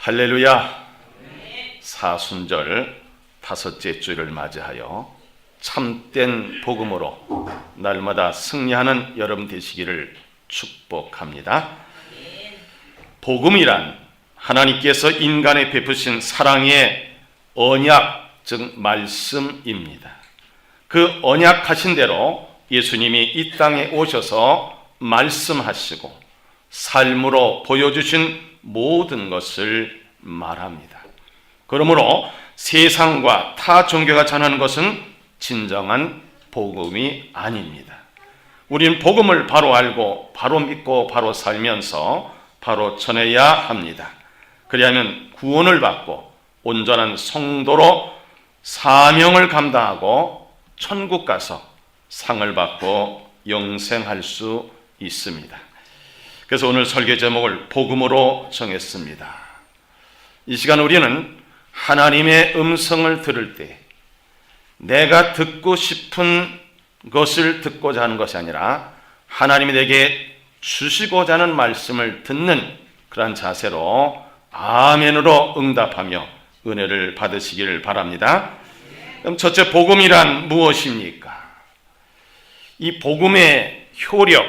할렐루야. 사순절 다섯째 주일을 맞이하여 참된 복음으로 날마다 승리하는 여러분 되시기를 축복합니다. 복음이란 하나님께서 인간에 베푸신 사랑의 언약, 즉 말씀입니다. 그 언약하신 대로 예수님이 이 땅에 오셔서 말씀하시고 삶으로 보여주신 모든 것을 말합니다. 그러므로 세상과 타 종교가 전하는 것은 진정한 복음이 아닙니다. 우리는 복음을 바로 알고 바로 믿고 바로 살면서 바로 전해야 합니다. 그리하면 구원을 받고 온전한 성도로 사명을 감당하고 천국 가서 상을 받고 영생할 수 있습니다. 그래서 오늘 설교 제목을 복음으로 정했습니다. 이 시간 우리는 하나님의 음성을 들을 때 내가 듣고 싶은 것을 듣고자 하는 것이 아니라 하나님이 내게 주시고자 하는 말씀을 듣는 그러한 자세로 아멘으로 응답하며 은혜를 받으시기를 바랍니다. 그럼 첫째, 복음이란 무엇입니까? 이 복음의 효력,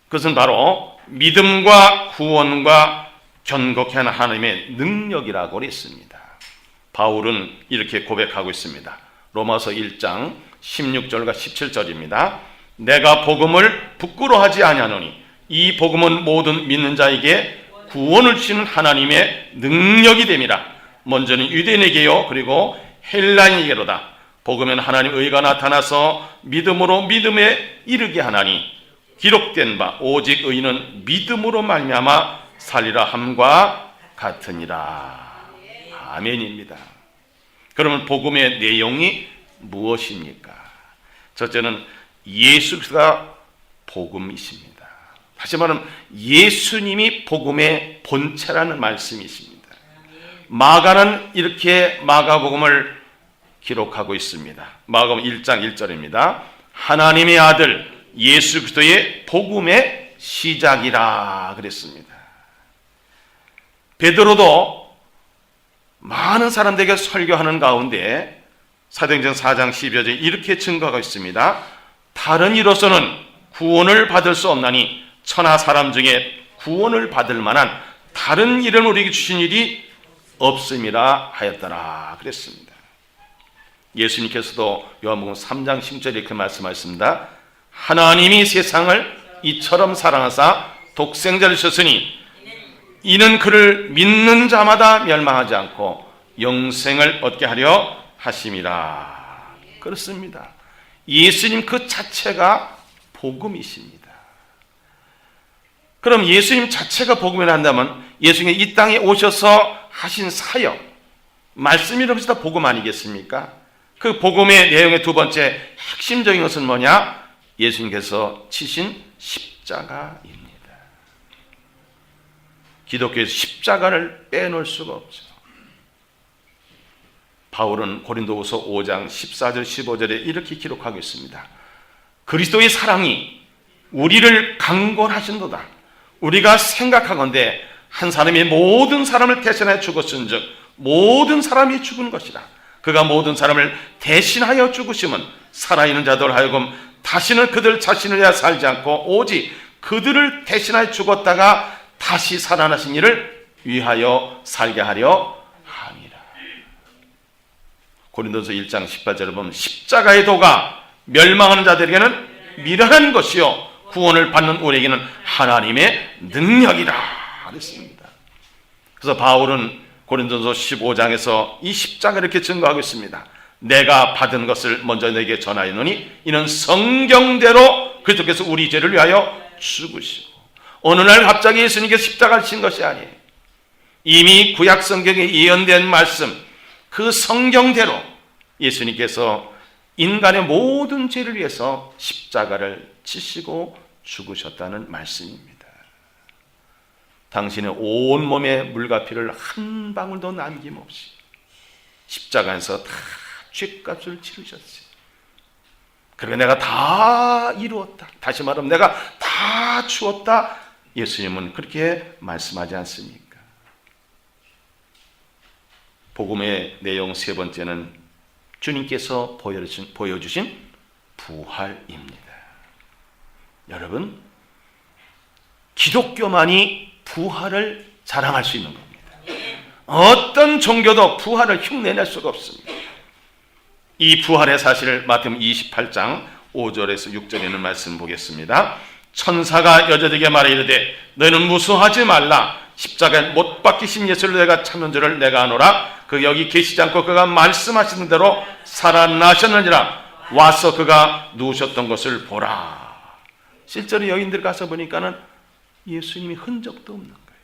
그것은 바로 믿음과 구원과 견고케 하는 하나님의 능력이라고 했습니다. 바울은 이렇게 고백하고 있습니다. 로마서 1장 16절과 17절입니다. 내가 복음을 부끄러워하지 아니하노니 이 복음은 모든 믿는 자에게 구원을 주시는 하나님의 능력이 됨이라. 먼저는 유대인에게요 그리고 헬라인에게로다. 복음은 하나님의 의가 나타나서 믿음으로 믿음에 이르게 하나니 기록된 바 오직 의인은 믿음으로 말미암아 살리라 함과 같으니라. 아멘입니다. 그러면 복음의 내용이 무엇입니까? 첫째는 예수 그리스도가 복음이십니다. 다시 말하면 예수님이 복음의 본체라는 말씀이십니다. 마가는 이렇게 마가복음을 기록하고 있습니다. 마가복음 1장 1절입니다. 하나님의 아들 예수 그리스도의 복음의 시작이라 그랬습니다. 베드로도 많은 사람들에게 설교하는 가운데 사도행전 4장 12절에 이렇게 증거하고 있습니다. 다른 이로서는 구원을 받을 수 없나니 천하 사람 중에 구원을 받을 만한 다른 일은 우리에게 주신 일이 없음이라 하였더라 그랬습니다. 예수님께서도 요한복음 3장 10절에 이렇게 말씀하셨습니다. 하나님이 세상을 이처럼 사랑하사 독생자를 주셨으니 이는 그를 믿는 자마다 멸망하지 않고 영생을 얻게 하려 하심이라. 그렇습니다. 예수님 그 자체가 복음이십니다. 그럼 예수님 자체가 복음이라 한다면 예수님이 이 땅에 오셔서 하신 사역, 말씀이라면서 다 복음 아니겠습니까? 그 복음의 내용의 두 번째 핵심적인 것은 뭐냐? 예수님께서 치신 십자가입니다. 기독교에서 십자가를 빼놓을 수가 없죠. 바울은 고린도후서 5장 14절 15절에 이렇게 기록하고 있습니다. 그리스도의 사랑이 우리를 강권하신도다. 우리가 생각하건대 한 사람이 모든 사람을 대신하여 죽었은즉 모든 사람이 죽은 것이라. 그가 모든 사람을 대신하여 죽으심은 살아있는 자들 하여금 다시는 그들 자신을 위하여 살지 않고 오직 그들을 대신하여 죽었다가 다시 살아나신 이를 위하여 살게 하려 함이라. 고린도서 1장 18절을 보면 십자가의 도가 멸망하는 자들에게는 미련한 것이요 구원을 받는 우리에게는 하나님의 능력이라 그랬습니다. 그래서 바울은 고린도서 15장에서 이 십자가를 이렇게 증거하고 있습니다. 내가 받은 것을 먼저 내게 전하였노니 이는 성경대로 그리스도께서 우리 죄를 위하여 죽으시고 어느 날 갑자기 예수님께서 십자가를 친 것이 아니에요. 이미 구약 성경에 예언된 말씀 그 성경대로 예수님께서 인간의 모든 죄를 위해서 십자가를 치시고 죽으셨다는 말씀입니다. 당신의 온몸의 물과 피를 한 방울도 남김없이 십자가에서 다 죄값을 치르셨어요. 그리고 내가 다 이루었다. 다시 말하면 내가 다 주었다. 예수님은 그렇게 말씀하지 않습니까? 복음의 내용 세 번째는 주님께서 보여주신 부활입니다. 여러분, 기독교만이 부활을 자랑할 수 있는 겁니다. 어떤 종교도 부활을 흉내낼 수가 없습니다. 이 부활의 사실을 마태복음 28장 5절에서 6절에 있는 말씀 보겠습니다. 천사가 여자들에게 말해 이르되 너희는 무서워하지 말라. 십자가에 못 박히신 예수를 내가 찾는 줄을 내가 아노라. 그 여기 계시지 않고 그가 말씀하시는 대로 살아나셨느니라. 와서 그가 누우셨던 것을 보라. 실제로 여인들 가서 보니까는 예수님이 흔적도 없는 거예요.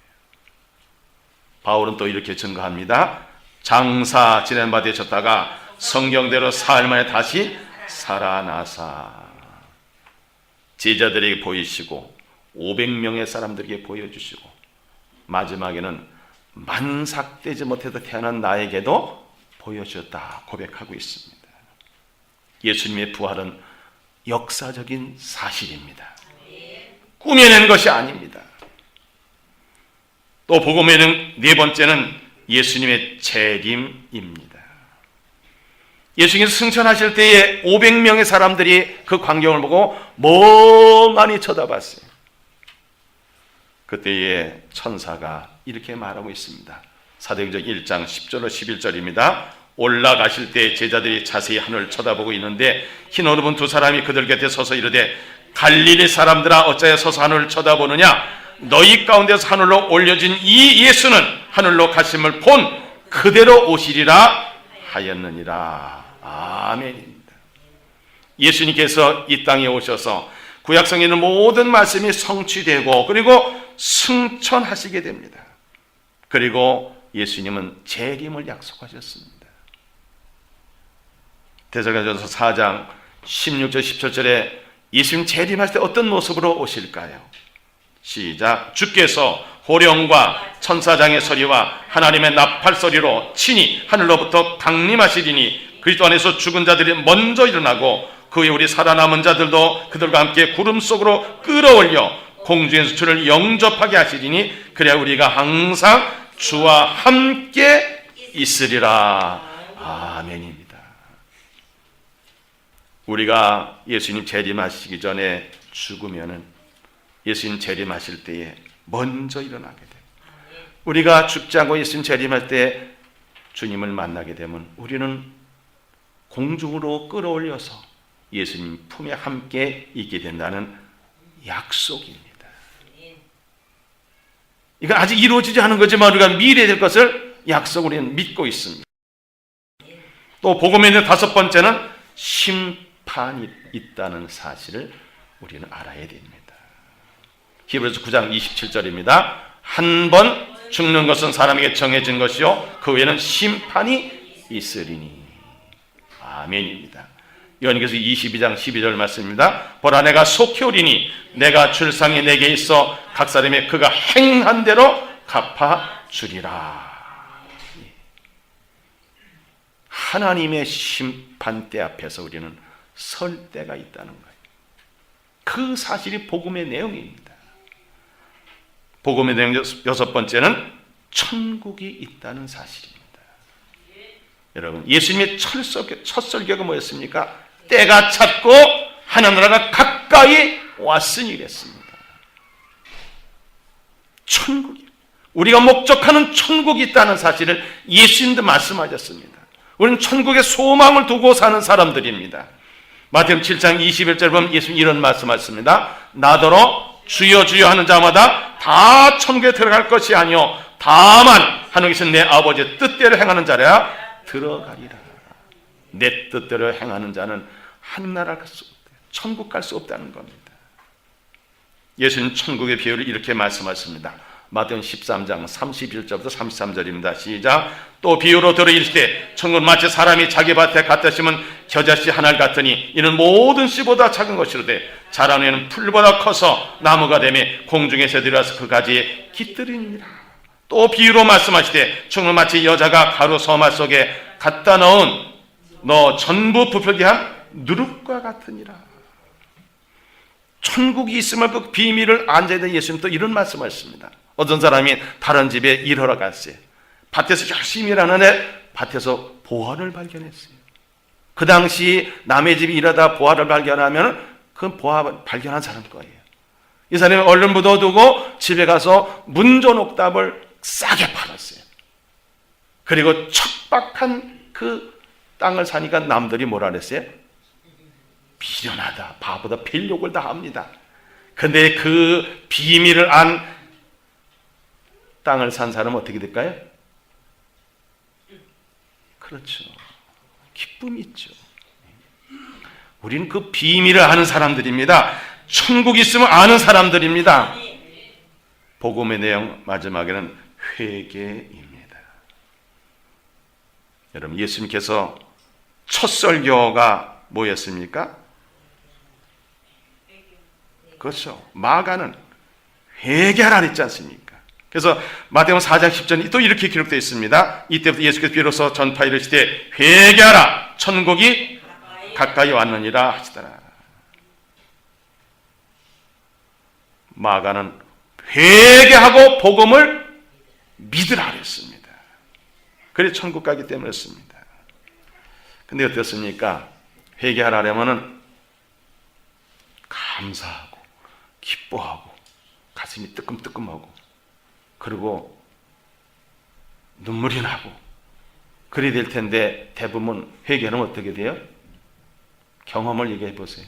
바울은 또 이렇게 증거합니다. 장사 지낸 바 되셨다가 성경대로 사흘 만에 다시 살아나사 제자들에게 보이시고 500명의 사람들에게 보여주시고 마지막에는 만삭되지 못해서 태어난 나에게도 보여주셨다 고백하고 있습니다. 예수님의 부활은 역사적인 사실입니다. 꾸며낸 것이 아닙니다. 또 복음에는 네 번째는 예수님의 재림입니다. 예수님께서 승천하실 때에 500명의 사람들이 그 광경을 보고 멍하니 쳐다봤어요. 그때에 천사가 이렇게 말하고 있습니다. 사도행전 1장 10절로 11절입니다. 올라가실 때 제자들이 자세히 하늘을 쳐다보고 있는데 흰 옷 입은 두 사람이 그들 곁에 서서 이르되 갈릴리 사람들아 어찌하여 서서 하늘을 쳐다보느냐. 너희 가운데서 하늘로 올려진 이 예수는 하늘로 가심을 본 그대로 오시리라 하였느니라. 아멘입니다. 예수님께서 이 땅에 오셔서 구약성에 있는 모든 말씀이 성취되고 그리고 승천하시게 됩니다. 그리고 예수님은 재림을 약속하셨습니다. 데살로니가전서 4장 16절 17절에 예수님 재림하실 때 어떤 모습으로 오실까요? 시작. 주께서 호령과 천사장의 소리와 하나님의 나팔 소리로 친히 하늘로부터 강림하시리니 그리스도 안에서 죽은 자들이 먼저 일어나고 그 후에 우리 살아남은 자들도 그들과 함께 구름 속으로 끌어올려 공중에서 주를 영접하게 하시리니 그래야 우리가 항상 주와 함께 있으리라. 아멘입니다. 우리가 예수님 재림하시기 전에 죽으면은 예수님 재림하실 때에 먼저 일어나게 됩니다. 우리가 죽지 않고 예수님 재림할 때 주님을 만나게 되면 우리는 공중으로 끌어올려서 예수님 품에 함께 있게 된다는 약속입니다. 이건 아직 이루어지지 않은 거지만 우리가 미래에 될 것을 약속으로 우리는 믿고 있습니다. 또 복음에 있는 다섯 번째는 심판이 있다는 사실을 우리는 알아야 됩니다. 히브리서 9장 27절입니다. 한 번 죽는 것은 사람에게 정해진 것이요 그 외에는 심판이 있으리니. 아멘입니다. 요한계시록 22장 12절 말씀입니다. 보라 내가 속히 오리니 내가 줄상이 내게 있어 각 사람의 그가 행한 대로 갚아주리라. 하나님의 심판대 앞에서 우리는 설 때가 있다는 거예요. 그 사실이 복음의 내용입니다. 복음의 내용 여섯 번째는 천국이 있다는 사실입니다. 여러분, 예수님의 첫 설교가 뭐였습니까? 때가 찼고 하나나라가 가까이 왔으니 그랬습니다. 천국이, 우리가 목적하는 천국이 있다는 사실을 예수님도 말씀하셨습니다. 우리는 천국의 소망을 두고 사는 사람들입니다. 마태복음 7장 21절 보면 예수님 이런 말씀하셨습니다. 나더러 주여 주여 하는 자마다 다 천국에 들어갈 것이 아니요 다만 하늘에 계신 내 아버지의 뜻대로 행하는 자라야 들어가리라. 내 뜻대로 행하는 자는 하늘나라 갈 수 없대요. 천국 갈 수 없다는 겁니다. 예수님 천국의 비유를 이렇게 말씀하십니다. 마태복음 13장 31절부터 33절입니다. 시작. 또 비유로 들어 이르시되 천국은 마치 사람이 자기 밭에 갖다 심은 겨자씨 하나를 같으니 이는 모든 씨보다 작은 것이로되 자란 후에는 풀보다 커서 나무가 되매 공중에 새들이 와서 그 가지에 깃들이니라. 또 비유로 말씀하시되 천국은 마치 여자가 가루 서말 속에 갖다 넣어 전부 부풀게 한 누룩과 같으니라. 천국이 있음을 그 비밀을 앉아야 될 예수님 또 이런 말씀하셨습니다. 어떤 사람이 다른 집에 일하러 갔어요. 밭에서 열심히 일하는데 밭에서 보화를 발견했어요. 그 당시 남의 집에 일하다 보화를 발견하면 그 보화 발견한 사람 거예요. 이 사람이 얼른 묻어두고 집에 가서 문조녹답을 싸게 팔았어요. 그리고 척박한 그 땅을 사니까 남들이 뭐라 그랬어요? 미련하다, 바보다, 필욕을 다 합니다. 근데 그 비밀을 안 땅을 산 사람은 어떻게 될까요? 그렇죠. 기쁨이 있죠. 우리는 그 비밀을 아는 사람들입니다. 천국 있으면 아는 사람들입니다. 복음의 내용 마지막에는 회개입니다. 여러분, 예수님께서 첫 설교가 뭐였습니까? 그렇죠. 마가는 회개하라 했지 않습니까? 그래서 마태복음 4장 10절이 또 이렇게 기록되어 있습니다. 이때부터 예수께서 비로소 전파 이르시되 회개하라, 천국이 가까이 왔느니라 하시더라. 마가는 회개하고 복음을 믿으라 그랬습니다. 그래 천국 가기 때문이었습니다. 근데 어떻습니까? 회개하려면은 감사하고 기뻐하고 가슴이 뜨끔뜨끔하고 그리고 눈물이 나고 그래야 될 텐데 대부분 회개는 어떻게 돼요? 경험을 얘기해 보세요.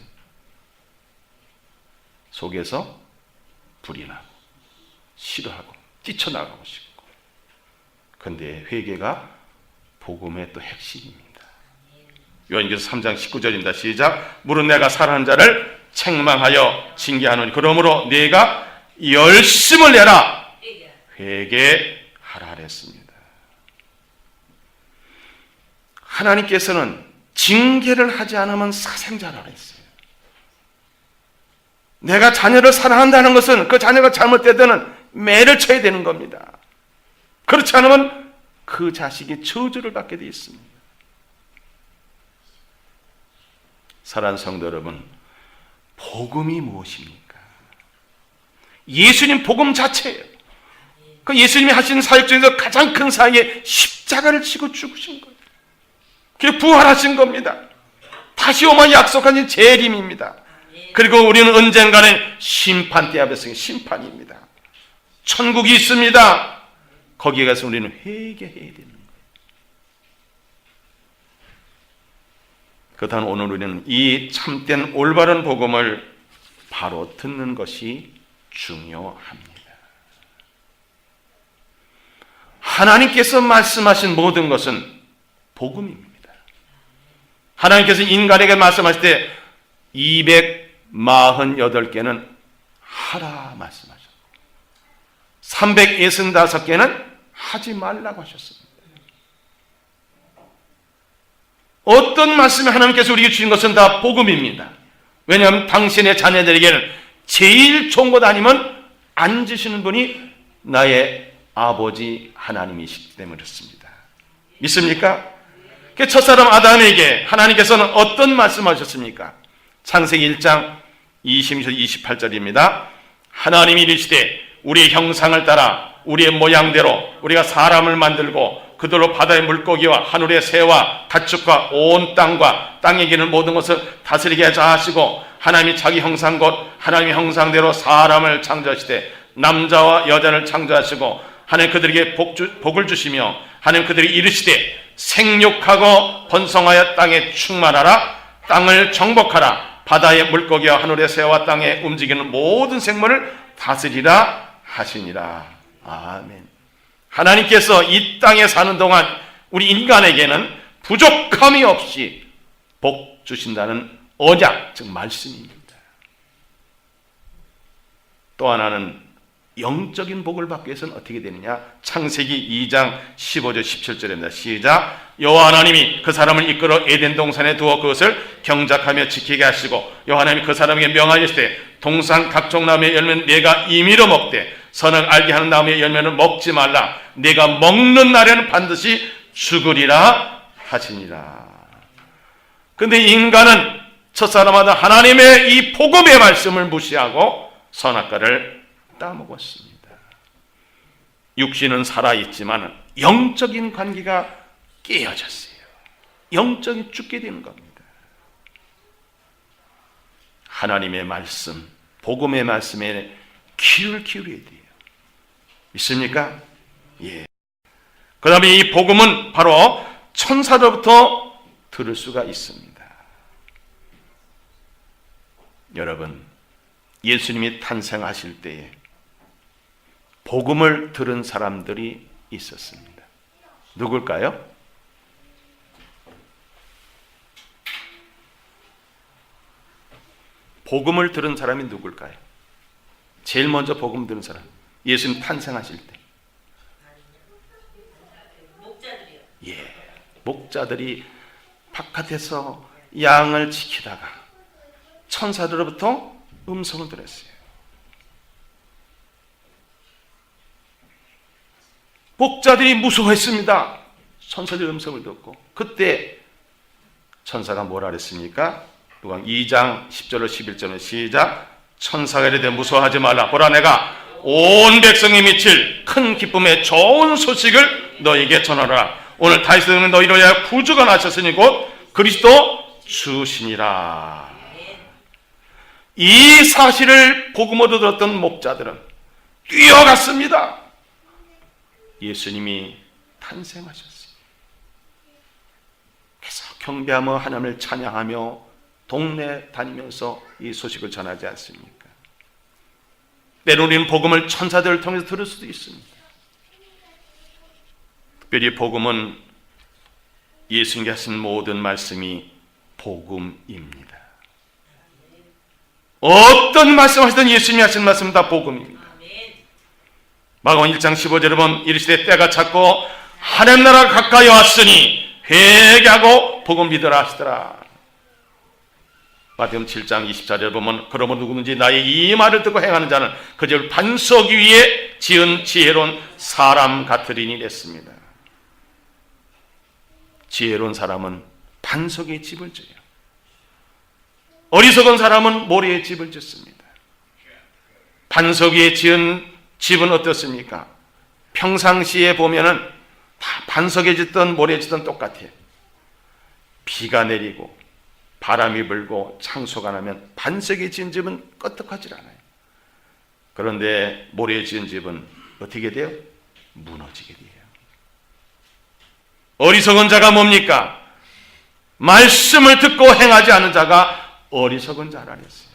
속에서 불이 나고 싫어하고 뛰쳐나가고 싶고. 그런데 회개가 복음의 또 핵심입니다. 요한계시록 3장 19절입니다. 시작. 물은 내가 사랑하는 자를 책망하여 징계하노니 그러므로 네가 열심을 내라 회개하라 그랬습니다. 하나님께서는 징계를 하지 않으면 사생자라 그랬어요. 내가 자녀를 사랑한다는 것은 그 자녀가 잘못되면 매를 쳐야 되는 겁니다. 그렇지 않으면 그 자식이 저주를 받게 되어 있습니다. 사랑하는 성도 여러분, 복음이 무엇입니까? 예수님 복음 자체예요. 그 예수님이 하신 사역 중에서 가장 큰 사역에 십자가를 지고 죽으신 거예요. 그게 부활하신 겁니다. 다시 오면 약속하신 재림입니다. 그리고 우리는 언젠가는 심판대 앞에서 심판입니다. 천국이 있습니다. 거기에 가서 우리는 회개해야 되는 거예요. 그렇다면 오늘 우리는 이 참된 올바른 복음을 바로 듣는 것이 중요합니다. 하나님께서 말씀하신 모든 것은 복음입니다. 하나님께서 인간에게 말씀하실 때 248개는 하라 말씀하셨고 365개는 하지 말라고 하셨습니다. 어떤 말씀을 하나님께서 우리에게 주신 것은 다 복음입니다. 왜냐하면 당신의 자녀들에게는 제일 좋은 것 아니면 안 주시는 분이 나의 아버지 하나님이시기 때문에 그렇습니다. 믿습니까? 그 첫사람 아담에게 하나님께서는 어떤 말씀하셨습니까? 창세기 1장 28절입니다. 하나님이 이르시되 우리의 형상을 따라 우리의 모양대로 우리가 사람을 만들고 그들로 바다의 물고기와 하늘의 새와 가축과 온 땅과 땅에 기는 모든 것을 다스리게 하자 하시고 하나님이 자기 형상 곧 하나님의 형상대로 사람을 창조하시되 남자와 여자를 창조하시고 하나님 그들에게 복을 주시며 하나님 그들이 이르시되 생육하고 번성하여 땅에 충만하라 땅을 정복하라 바다의 물고기와 하늘의 새와 땅에 움직이는 모든 생물을 다스리라 하시니라. 아멘. 하나님께서 이 땅에 사는 동안 우리 인간에게는 부족함이 없이 복 주신다는 언약, 즉 말씀입니다. 또 하나는 영적인 복을 받기 위해서는 어떻게 되느냐? 창세기 2장 15절 17절입니다. 시작. 여호와 하나님이 그 사람을 이끌어 에덴 동산에 두어 그것을 경작하며 지키게 하시고 여호와 하나님이 그 사람에게 명하시되 동산 각종 나무의 열매는 네가 임의로 먹되 선을 알게 하는 나무의 열매는 먹지 말라. 네가 먹는 날에는 반드시 죽으리라 하시니라. 근데 인간은 첫사람마다 하나님의 이 복음의 말씀을 무시하고 선악과를 따먹었습니다. 육신은 살아있지만 영적인 관계가 깨어졌어요. 영적이 죽게 되는 겁니다. 하나님의 말씀, 복음의 말씀에 귀를 기울여야 돼요. 믿습니까? 예. 그 다음에 이 복음은 바로 천사로부터 들을 수가 있습니다. 여러분, 예수님이 탄생하실 때에 복음을 들은 사람들이 있었습니다. 누굴까요? 복음을 들은 사람이 누굴까요? 제일 먼저 복음 들은 사람, 예수님 탄생하실 때. 목자들이요. 예, 목자들이 바깥에서 양을 지키다가 천사들로부터 음성을 들었어요. 목자들이 무서워했습니다. 천사들의 음성을 듣고. 그때 천사가 뭐라 그랬습니까? 누가 2장 10절로 11절로 시작. 천사가 이르되 무서워하지 말라. 보라, 내가 온 백성이 미칠 큰 기쁨의 좋은 소식을 너에게 전하라. 오늘 다윗의 너희로 인하여 구주가 나셨으니 곧 그리스도 주시니라. 이 사실을 복음으로 들었던 목자들은 뛰어갔습니다. 예수님이 탄생하셨어요. 그래서 경배하며 하나님을 찬양하며 동네 다니면서 이 소식을 전하지 않습니까? 때로는 복음을 천사들을 통해서 들을 수도 있습니다. 특별히 복음은 예수님께 하신 모든 말씀이 복음입니다. 어떤 말씀하시든 예수님이 하신 말씀은 다 복음입니다. 마가복음 1장 15절에 보면 이르시되 때가 찼고 하나님 나라가 가까이 왔으니 회개하고 복음 믿으라 하시더라. 마태복음 7장 24절에 보면 그러므로 누구든지 나의 이 말을 듣고 행하는 자는 그 집을 반석 위에 지은 지혜로운 사람 같으리니 랬습니다. 지혜로운 사람은 반석에 집을 져요. 어리석은 사람은 모래에 집을 짓습니다. 반석 위에 지은 집은 어떻습니까? 평상시에 보면은 다 반석에 짓든 모래에 짓든 똑같아요. 비가 내리고 바람이 불고 창소가 나면 반석에 지은 집은 끄떡하지 않아요. 그런데 모래에 지은 집은 어떻게 돼요? 무너지게 돼요. 어리석은 자가 뭡니까? 말씀을 듣고 행하지 않은 자가 어리석은 자라 그랬어요.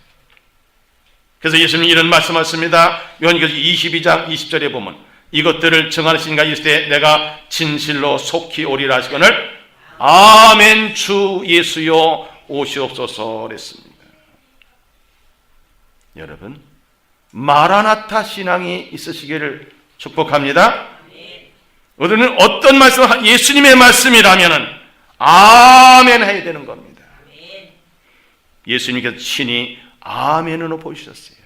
그래서 예수님이 이런 말씀하셨습니다. 요한계시록 22장 20절에 보면 이것들을 정하시니가 이르시되 내가 진실로 속히 오리라 하시거늘 아멘 주 예수여 오시옵소서 그랬습니다. 여러분, 마라나타 신앙이 있으시기를 축복합니다. 우리는 어떤 말씀, 예수님의 말씀이라면은 아멘 해야 되는 겁니다. 예수님께서 친히 아멘으로 보이셨어요.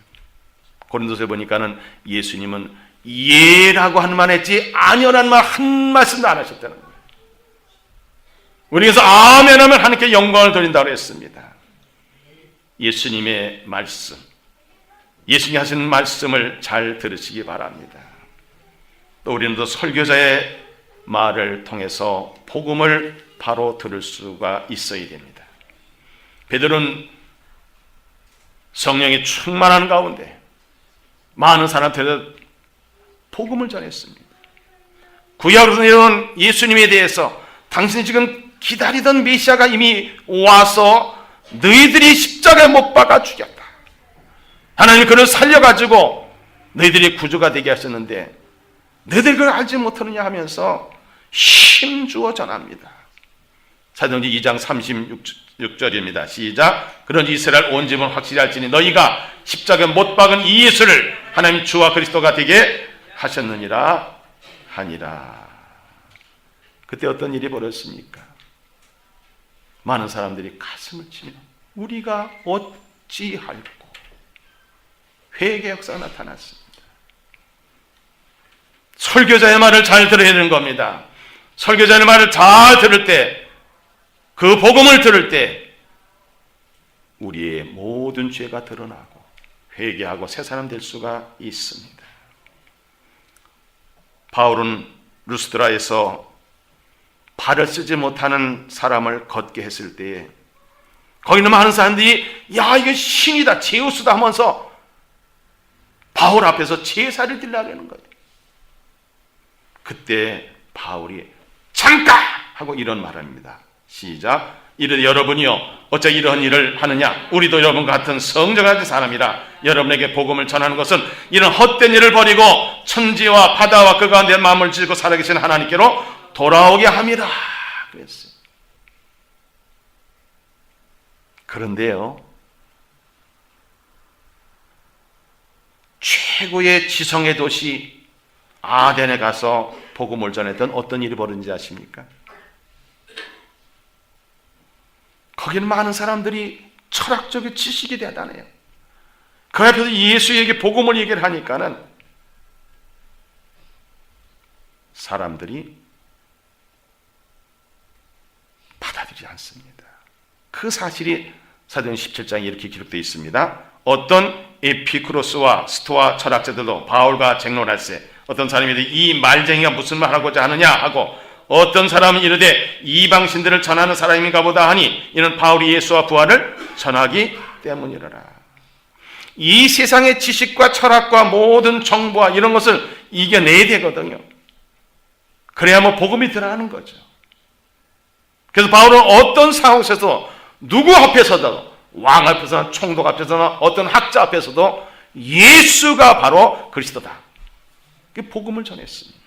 고린도서에 보니까는 예수님은 예라고 한 말 했지 아니라는 말 한 말씀도 안 하셨다는 거예요. 우리에서 아멘 하면 하나님께 영광을 드린다고 했습니다. 예수님의 말씀, 예수님이 하신 말씀을 잘 들으시기 바랍니다. 또 우리는 또 설교자의 말을 통해서 복음을 바로 들을 수가 있어야 됩니다. 베드로는 성령이 충만한 가운데 많은 사람들한테 복음을 전했습니다. 구약으로서 이런 예수님에 대해서 당신이 지금 기다리던 메시아가 이미 와서 너희들이 십자가에 못 박아 죽였다. 하나님이 그를 살려가지고 너희들이 구주가 되게 하셨는데 너희들 그걸 알지 못하느냐 하면서 힘주어 전합니다. 사도행전 2장 36절입니다. 시작. 그런 이스라엘 온 집은 확실히 알지니 너희가 십자가에 못 박은 이 예수를 하나님 주와 그리스도가 되게 하셨느니라 하니라. 그때 어떤 일이 벌어졌습니까? 많은 사람들이 가슴을 치며 우리가 어찌할꼬 회개 역사가 나타났습니다. 설교자의 말을 잘 들어야 되는 겁니다. 설교자의 말을 잘 들을 때, 그 복음을 들을 때 우리의 모든 죄가 드러나고 회개하고 새 사람 될 수가 있습니다. 바울은 루스드라에서 발을 쓰지 못하는 사람을 걷게 했을 때에 거기는 많은 사람들이 야 이거 신이다 제우스다 하면서 바울 앞에서 제사를 드리려고 하는 거예요. 그때 바울이 잠깐 하고 이런 말합니다. 시작. 이르되 여러분이요 어째 이러한 일을 하느냐. 우리도 여러분 같은 성정한 사람이라. 여러분에게 복음을 전하는 것은 이런 헛된 일을 버리고 천지와 바다와 그 가운데 마음을 짓고 살아계신 하나님께로 돌아오게 함이라 그랬어요. 그런데요, 최고의 지성의 도시 아덴에 가서 복음을 전했던 어떤 일이 벌어진지 아십니까? 거기는 많은 사람들이 철학적인 지식이 대단해요. 그 앞에서 예수에게 복음을 얘기를 하니까는 사람들이 받아들이지 않습니다. 그 사실이 사도행 17장에 이렇게 기록되어 있습니다. 어떤 에피쿠로스와 스토아 철학자들도 바울과 쟁론할 때 어떤 사람이 이 말쟁이가 무슨 말 하고자 하느냐 하고 어떤 사람은 이르되 이방신들을 전하는 사람인가 보다 하니 이는 바울이 예수와 부활을 전하기 때문이라라. 이 세상의 지식과 철학과 모든 정보와 이런 것을 이겨내야 되거든요. 그래야 뭐 복음이 들어가는 거죠. 그래서 바울은 어떤 상황에서도 누구 앞에서도 왕 앞에서나 총독 앞에서나 어떤 학자 앞에서도 예수가 바로 그리스도다. 그 복음을 전했습니다.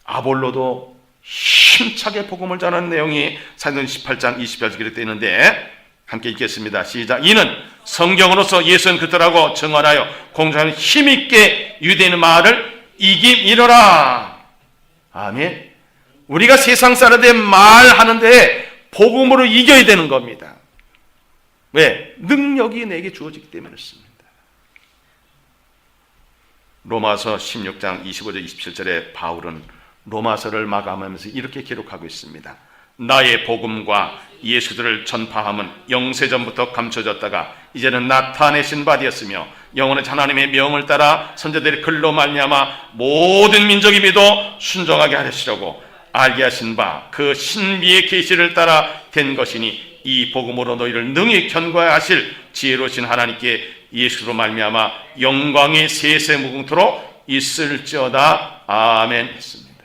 아볼로도 힘차게 복음을 전하는 내용이 사도행 18장 20절에 기록되어 있는데 함께 읽겠습니다. 시작. 이는 성경으로서 예수는 그들하고 증언하여 공정하는 힘있게 유대인의 말을 이기미러라. 아멘. 우리가 세상 사람들 말하는데 복음으로 이겨야 되는 겁니다. 왜? 능력이 내게 주어지기 때문에 그렇습니다. 로마서 16장 25절 27절에 바울은 로마서를 마감하면서 이렇게 기록하고 있습니다. 나의 복음과 예수들을 전파함은 영세전부터 감춰졌다가 이제는 나타내신 바 되었으며 영원한 하나님의 명을 따라 선자들의 글로 말미암아 모든 민족이 믿어 순종하게 하시려고 알게 하신 바 그 신비의 계시를 따라 된 것이니 이 복음으로 너희를 능히 견고하게 하실 지혜로우신 하나님께 예수로 말미암아 영광이 세세무궁토록 있을지어다. 아멘 했습니다.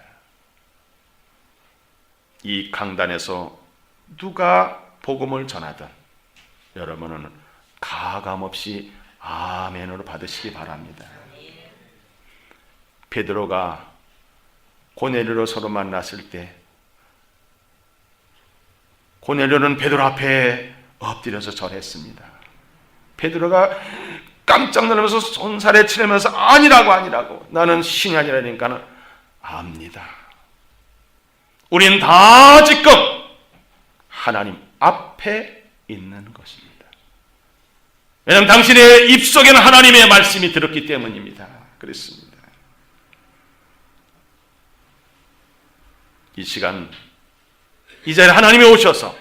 이 강단에서 누가 복음을 전하든 여러분은 가감없이 아멘으로 받으시기 바랍니다. 베드로가 고넬료로 서로 만났을 때 고넬료는 베드로 앞에 엎드려서 절했습니다. 베드로가 깜짝 놀라면서 손살에 치르면서 아니라고 나는 신이 아니라니까는 압니다. 우리는 다 지금 하나님 앞에 있는 것입니다. 왜냐하면 당신의 입속에는 하나님의 말씀이 들었기 때문입니다. 그렇습니다. 이 시간 이 자리에 하나님이 오셔서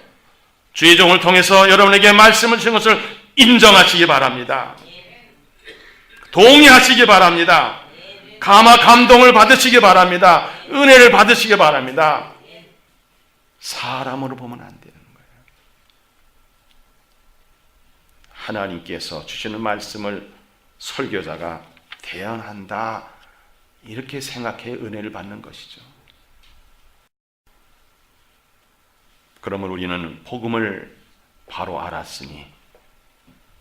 주의 종을 통해서 여러분에게 말씀을 주신 것을 인정하시기 바랍니다. 동의하시기 바랍니다. 감동을 받으시기 바랍니다. 은혜를 받으시기 바랍니다. 사람으로 보면 안 되는 거예요. 하나님께서 주시는 말씀을 설교자가 대언한다 이렇게 생각해 은혜를 받는 것이죠. 그러면 우리는 복음을 바로 알았으니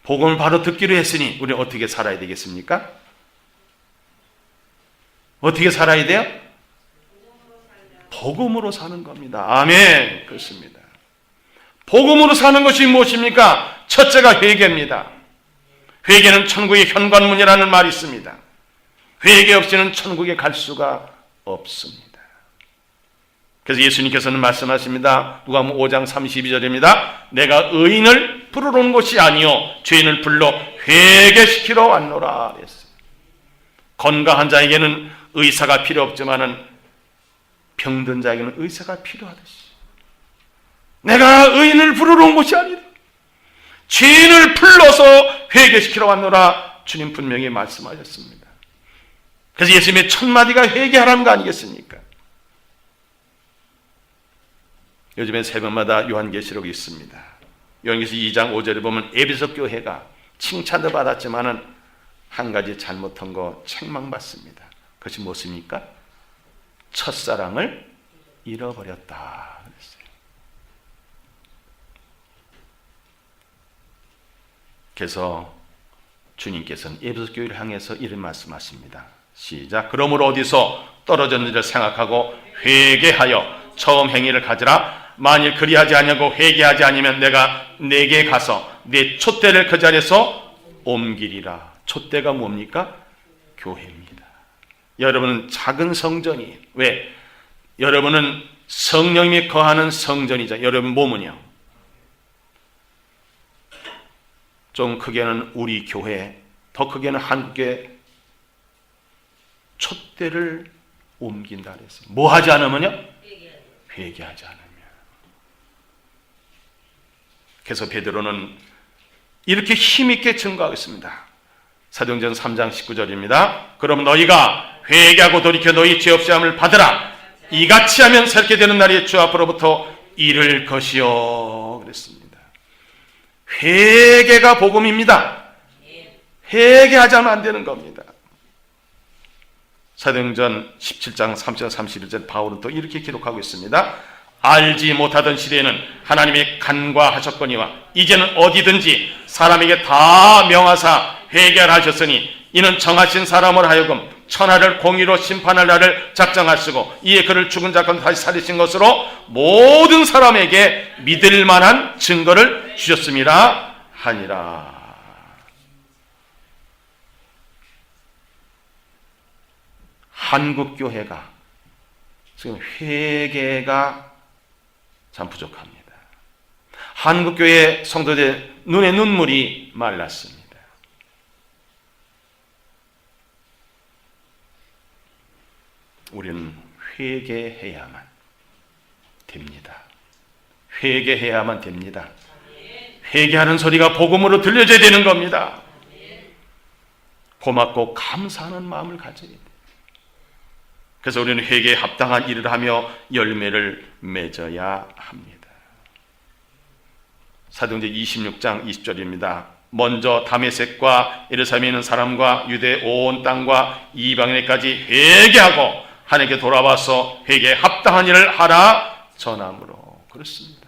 복음을 바로 듣기로 했으니 우리는 어떻게 살아야 되겠습니까? 어떻게 살아야 돼요? 복음으로 사는 겁니다. 아멘. 그렇습니다. 복음으로 사는 것이 무엇입니까? 첫째가 회개입니다. 회개는 천국의 현관문이라는 말이 있습니다. 회개 없이는 천국에 갈 수가 없습니다. 그래서 예수님께서는 말씀하십니다. 누가복음 5장 32절입니다. 내가 의인을 부르러 온 것이 아니요 죄인을 불러 회개시키러 왔노라 그랬어요. 건강한 자에게는 의사가 필요 없지만은 병든 자에게는 의사가 필요하듯이 내가 의인을 부르러 온 것이 아니라 죄인을 불러서 회개시키러 왔노라 주님 분명히 말씀하셨습니다. 그래서 예수님의 첫 마디가 회개하라는 거 아니겠습니까? 요즘에 새벽마다 요한계시록이 있습니다. 요한계시록 2장 5절에 보면 에베소 교회가 칭찬도 받았지만은 한 가지 잘못한 거 책망받습니다. 그것이 무엇입니까? 첫사랑을 잃어버렸다 그랬어요. 그래서 주님께서는 에베소 교회를 향해서 이런 말씀하십니다. 시작. 그러므로 어디서 떨어졌는지를 생각하고 회개하여 처음 행위를 가지라. 만일 그리하지 아니하고 회개하지 아니면 내가 내게 가서 네 촛대를 그 자리에서 옮기리라. 촛대가 뭡니까? 교회입니다. 여러분은 작은 성전이, 왜? 여러분은 성령님이 거하는 성전이자 여러분 몸은요, 좀 크게는 우리 교회, 더 크게는 한국의 촛대를 옮긴다 그랬어요. 뭐 하지 않으면요? 회개하지 않으면. 그래서 베드로는 이렇게 힘있게 증거하겠습니다. 사도행전 3장 19절입니다. 그럼 너희가 회개하고 돌이켜 너희 죄 없이 함을 받으라. 이같이 하면 새롭게 되는 날이 주 앞으로부터 이를 것이요 그랬습니다. 회개가 복음입니다. 회개하지 않으면 안 되는 겁니다. 사도행전 17장 30절 31절 바울은 또 이렇게 기록하고 있습니다. 알지 못하던 시대에는 하나님이 간과하셨거니와 이제는 어디든지 사람에게 다 명하사 회개하라 하셨으니 이는 정하신 사람을 하여금 천하를 공의로 심판할 날을 작정하시고 이에 그를 죽은 자 가운데 다시 살리신 것으로 모든 사람에게 믿을 만한 증거를 주셨음이라 하니라. 한국 교회가 지금 회개가 참 부족합니다. 한국 교회 성도들 눈에 눈물이 말랐습니다. 우리는 회개해야만 됩니다. 회개해야만 됩니다. 회개하는 소리가 복음으로 들려져야 되는 겁니다. 고맙고 감사하는 마음을 가져야 돼요. 그래서 우리는 회개에 합당한 일을 하며 열매를 맺어야 합니다. 사도행전 26장 20절입니다. 먼저 다메섹과 예루살렘에 있는 사람과 유대 온 땅과 이방인에까지 회개하고 하나님께 돌아와서 회개에 합당한 일을 하라 전함으로. 그렇습니다.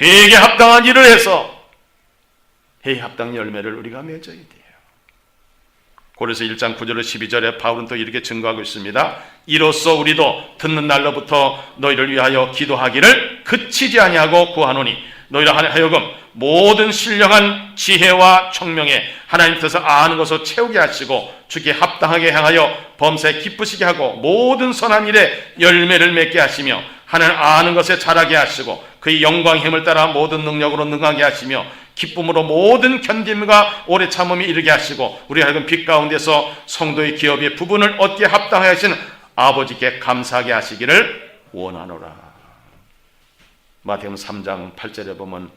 회개에 합당한 일을 해서 회개에 합당한 열매를 우리가 맺어야 돼요. 고린도서 1장 9절로 12절에 바울은 또 이렇게 증거하고 있습니다. 이로써 우리도 듣는 날로부터 너희를 위하여 기도하기를 그치지 아니하고 구하노니 너희를 하여금 모든 신령한 지혜와 총명에 하나님 뜻을 아는 것으로 채우게 하시고 주께 합당하게 행하여 범사에 기쁘시게 하고 모든 선한 일에 열매를 맺게 하시며 하나님 아는 것에 자라게 하시고 그의 영광의 힘을 따라 모든 능력으로 능하게 하시며 기쁨으로 모든 견딤과 오래 참음이 이르게 하시고 우리 하여금 빛 가운데서 성도의 기업의 부분을 얻게 합당하게 하신 아버지께 감사하게 하시기를 원하노라. 마태복음 3장 8절에 보면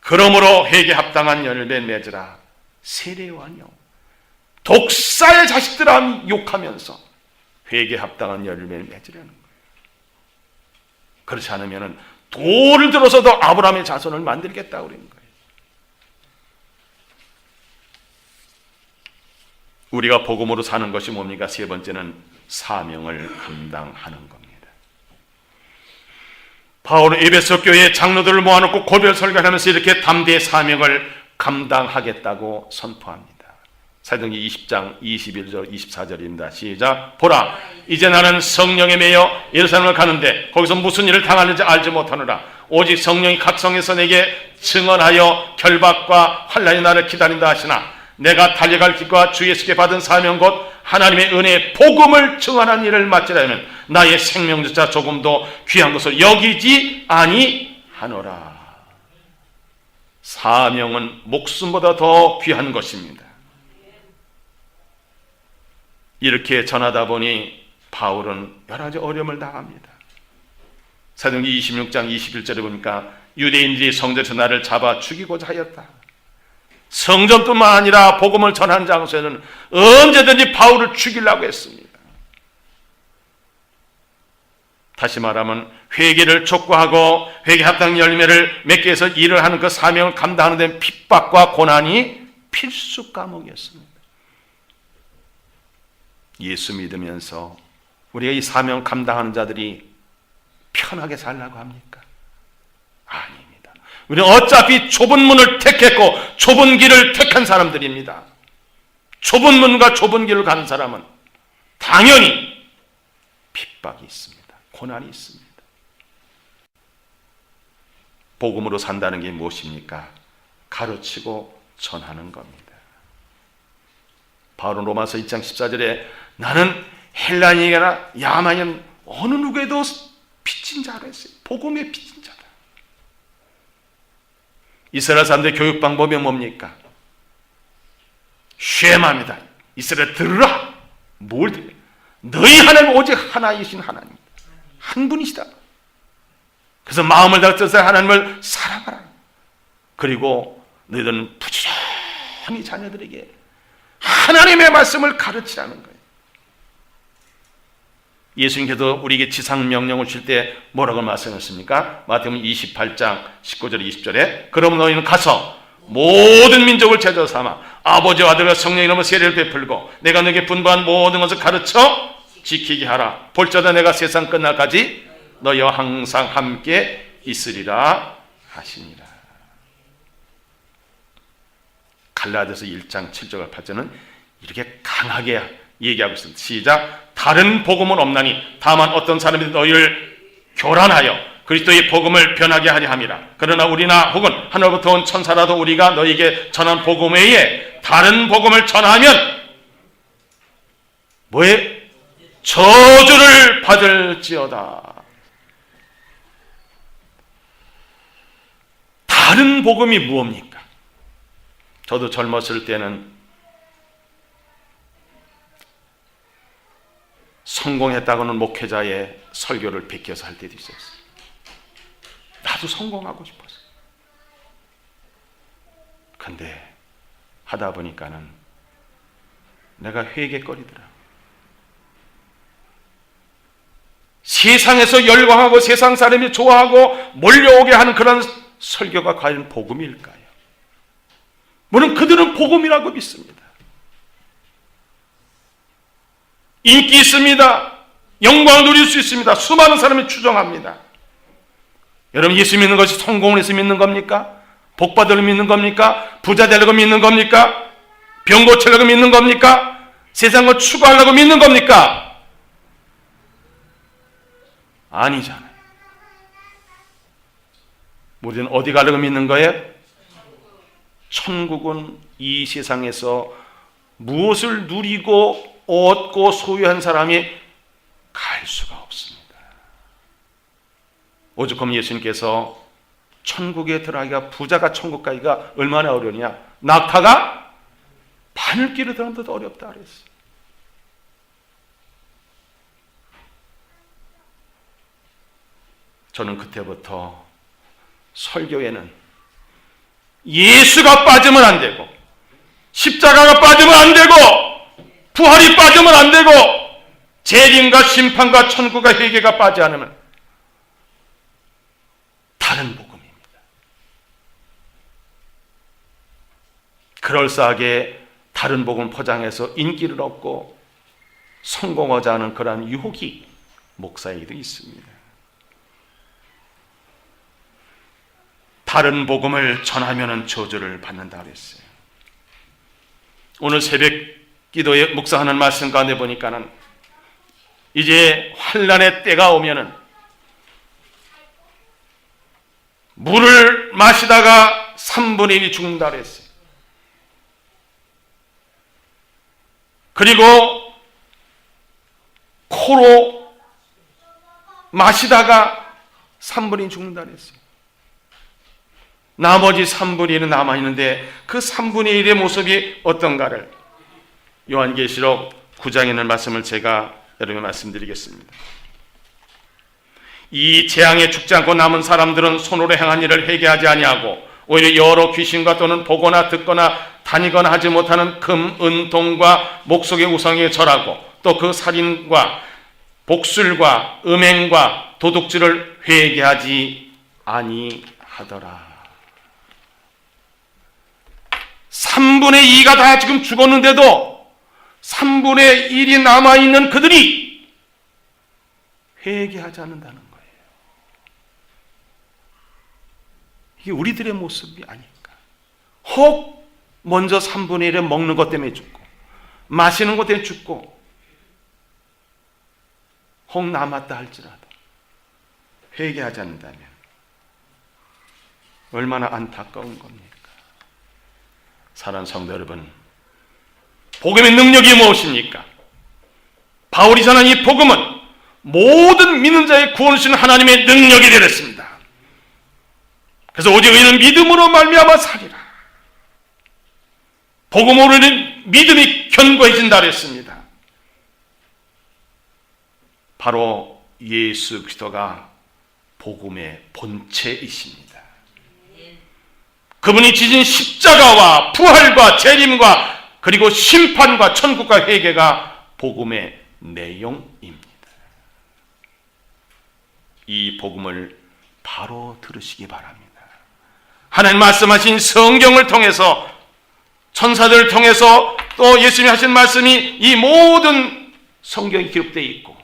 그러므로 회개에 합당한 열매 맺으라. 세례요한이요 독사의 자식들아 욕하면서 회개에 합당한 열매를 맺으려는 거예요. 그렇지 않으면 돌을 들어서도 아브라함의 자손을 만들겠다고 그러는 거예요. 우리가 복음으로 사는 것이 뭡니까? 세 번째는 사명을 감당하는 겁니다. 바울은 에베소 교회의 장로들을 모아놓고 고별 설교하면서 이렇게 담대히 사명을 감당하겠다고 선포합니다. 사도행전 20장 21절 24절입니다. 시작. 보라 이제 나는 성령에 매여 예루살렘을 가는데 거기서 무슨 일을 당하는지 알지 못하노라. 오직 성령이 각성해서 내게 증언하여 결박과 환난이 나를 기다린다 하시나 내가 달려갈 길과 주 예수께 받은 사명 곧 하나님의 은혜의 복음을 증언한 일을 마치려면 나의 생명조차 조금도 귀한 것을 여기지 아니하노라. 사명은 목숨보다 더 귀한 것입니다. 이렇게 전하다 보니 바울은 여러 가지 어려움을 당합니다. 사도행전 26장 21절에 보니까 유대인들이 성전에서 나를 잡아 죽이고자 하였다. 성전뿐만 아니라 복음을 전하는 장소에는 언제든지 바울을 죽이려고 했습니다. 다시 말하면 회개를 촉구하고 회개 합당 열매를 맺기 위해서 일을 하는 그 사명을 감당하는 데 핍박과 고난이 필수 과목이었습니다. 예수 믿으면서 우리가 이 사명 감당하는 자들이 편하게 살라고 합니까? 아닙니다. 우리는 어차피 좁은 문을 택했고 좁은 길을 택한 사람들입니다. 좁은 문과 좁은 길을 가는 사람은 당연히 핍박이 있습니다. 고난이 있습니다. 복음으로 산다는 게 무엇입니까? 가르치고 전하는 겁니다. 바울은 로마서 2장 14절에 나는 헬라인이나 야만인 어느 누구에도 빚진 자라 했어요. 복음의 빚진 자다. 이스라엘 사람들의 교육 방법이 뭡니까? 쉐마입니다. 이스라엘 들으라. 뭘 들으라? 너희 하나님 오직 하나이신 하나님, 한 분이시다. 그래서 마음을 다해서 하나님을 사랑하라. 그리고 너희들은 부지런히 자녀들에게 하나님의 말씀을 가르치라는 거예요. 예수님께서 우리에게 지상 명령을 주실 때 뭐라고 말씀하셨습니까? 마태복음 28장 19절 20절에 그러면 너희는 가서 모든 민족을 제자 삼아 아버지와 아들과 성령의 이름으로 세례를 베풀고 내가 너에게 분부한 모든 것을 가르쳐 지키게 하라. 볼지어다 내가 세상 끝날까지 너희와 항상 함께 있으리라 하시니라. 갈라디아서 1장 7절 8절은 이렇게 강하게 얘기하고 있습니다. 시작. 다른 복음은 없나니 다만 어떤 사람이 너희를 교란하여 그리스도의 복음을 변하게 하려 함이라. 그러나 우리나 혹은 하늘로부터 온 천사라도 우리가 너희에게 전한 복음 외에 다른 복음을 전하면 뭐에? 저주를 받을지어다. 다른 복음이 무엇입니까? 저도 젊었을 때는 성공했다고는 목회자의 설교를 베껴서 할 때도 있었어요. 나도 성공하고 싶었어요. 근데 하다 보니까는 내가 회개거리더라. 세상에서 열광하고 세상 사람이 좋아하고 몰려오게 하는 그런 설교가 과연 복음일까요? 물론 그들은 복음이라고 믿습니다. 인기 있습니다. 영광을 누릴 수 있습니다. 수많은 사람이 추종합니다. 여러분, 예수 믿는 것이 성공을 해서 믿는 겁니까? 복 받으려고 믿는 겁니까? 부자 되려고 믿는 겁니까? 병 고치려고 믿는 겁니까? 세상을 추구하려고 믿는 겁니까? 아니잖아요. 우리는 어디 가려고 믿는 거예요? 천국은 이 세상에서 무엇을 누리고 얻고 소유한 사람이 갈 수가 없습니다. 오죽하면 예수님께서 천국에 들어가기가, 부자가 천국 가기가 얼마나 어려우냐, 낙타가 바늘길에 들어가는 것도 어렵다 그랬어요. 저는 그때부터 설교에는 예수가 빠지면 안 되고 십자가가 빠지면 안 되고 부활이 빠지면 안 되고 재림과 심판과 천국과 회개가 빠지지 않으면 다른 복음입니다. 그럴싸하게 다른 복음 포장해서 인기를 얻고 성공하자 하는 그러한 유혹이 목사에게도 있습니다. 다른 복음을 전하면 저주를 받는다 그랬어요. 오늘 새벽 기도에 묵상하는 말씀 가운데 보니까는 이제 환난의 때가 오면은 물을 마시다가 3분의 1이 죽는다 그랬어요. 그리고 코로 마시다가 3분의 1이 죽는다 그랬어요. 나머지 3분의 1은 남아있는데 그 3분의 1의 모습이 어떤가를 요한계시록 9장에 있는 말씀을 제가 여러분께 말씀드리겠습니다. 이 재앙에 죽지 않고 남은 사람들은 손으로 행한 일을 회개하지 아니하고 오히려 여러 귀신과 또는 보거나 듣거나 다니거나 하지 못하는 금, 은, 동과 목속의 우상에 절하고 또 그 살인과 복술과 음행과 도둑질을 회개하지 아니하더라. 3분의 2가 다 지금 죽었는데도 3분의 1이 남아있는 그들이 회개하지 않는다는 거예요. 이게 우리들의 모습이 아닐까. 혹 먼저 3분의 1에 먹는 것 때문에 죽고 마시는 것 때문에 죽고 혹 남았다 할지라도 회개하지 않는다면 얼마나 안타까운 겁니까? 사랑하는 성도 여러분, 복음의 능력이 무엇입니까? 바울이 전한 이 복음은 모든 믿는 자의 구원을 주시는 하나님의 능력이 되었습니다. 그래서 오직 의인은 믿음으로 말미암아 살리라. 복음으로는 믿음이 견고해진다 그랬습니다. 바로 예수 그리스도가 복음의 본체이십니다. 그분이 지진 십자가와 부활과 재림과 그리고 심판과 천국과 회개가 복음의 내용입니다. 이 복음을 바로 들으시기 바랍니다. 하나님 말씀하신 성경을 통해서 천사들을 통해서 또 예수님이 하신 말씀이 이 모든 성경에 기록되어 있고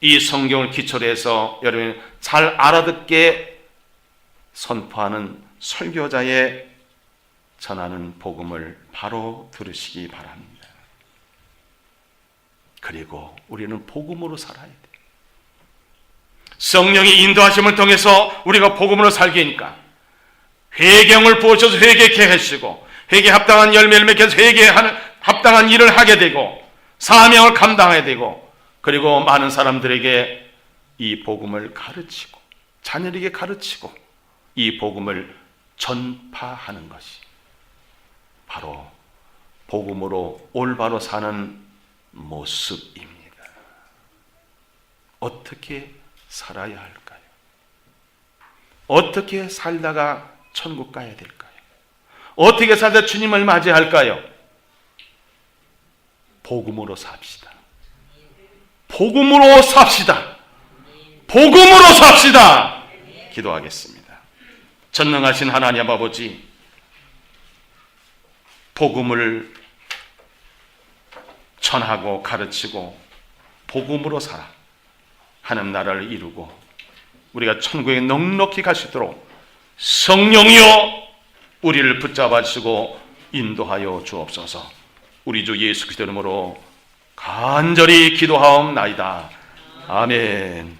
이 성경을 기초로 해서 여러분이 잘 알아듣게 선포하는 설교자의 전하는 복음을 바로 들으시기 바랍니다. 그리고 우리는 복음으로 살아야 돼요. 성령의 인도하심을 통해서 우리가 복음으로 살게 하니까 회개형을 부어셔서 회개케 하시고 회개에 합당한 열매를 맺혀서 회개에 합당한 일을 하게 되고 사명을 감당하게 되고 그리고 많은 사람들에게 이 복음을 가르치고 자녀에게 가르치고 이 복음을 전파하는 것이 바로 복음으로 올바로 사는 모습입니다. 어떻게 살아야 할까요? 어떻게 살다가 천국 가야 될까요? 어떻게 살다 주님을 맞이할까요? 복음으로 삽시다. 복음으로 삽시다. 복음으로 삽시다. 기도하겠습니다. 전능하신 하나님 아버지, 복음을 전하고 가르치고 복음으로 살아 하나님 나라를 이루고 우리가 천국에 넉넉히 갈 수 있도록 성령이여 우리를 붙잡아 주시고 인도하여 주옵소서. 우리 주 예수 그리스도 이름으로 간절히 기도하옵나이다. 아멘.